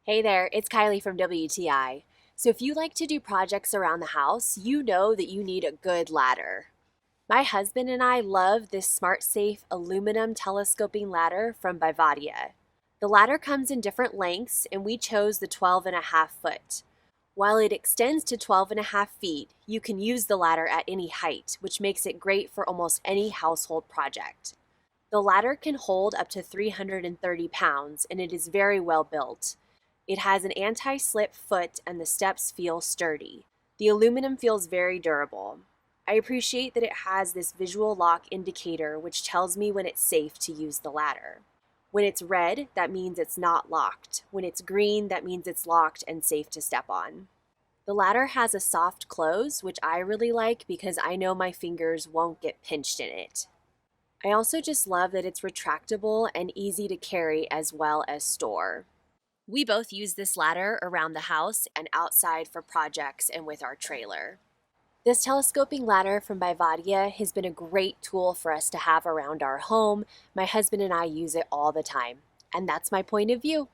Hey there, it's Kylie from WTI. So if you like to do projects around the house, you know that you need a good ladder. My husband and I love this smart safe aluminum telescoping ladder from BIVATIA. The ladder comes in different lengths and we chose the 12.5 foot. While it extends to 12.5 feet, you can use the ladder at any height, which makes it great for almost any household project. The ladder can hold up to 330 pounds and it is very well built. It has an anti-slip foot and the steps feel sturdy. The aluminum feels very durable. I appreciate that it has this visual lock indicator which tells me when it's safe to use the ladder. When it's red, that means it's not locked. When it's green, that means it's locked and safe to step on. The ladder has a soft close, which I really like because I know my fingers won't get pinched in it. I also just love that it's retractable and easy to carry as well as store. We both use this ladder around the house and outside for projects and with our trailer. This telescoping ladder from BIVATIA has been a great tool for us to have around our home. My husband and I use it all the time. And that's my point of view.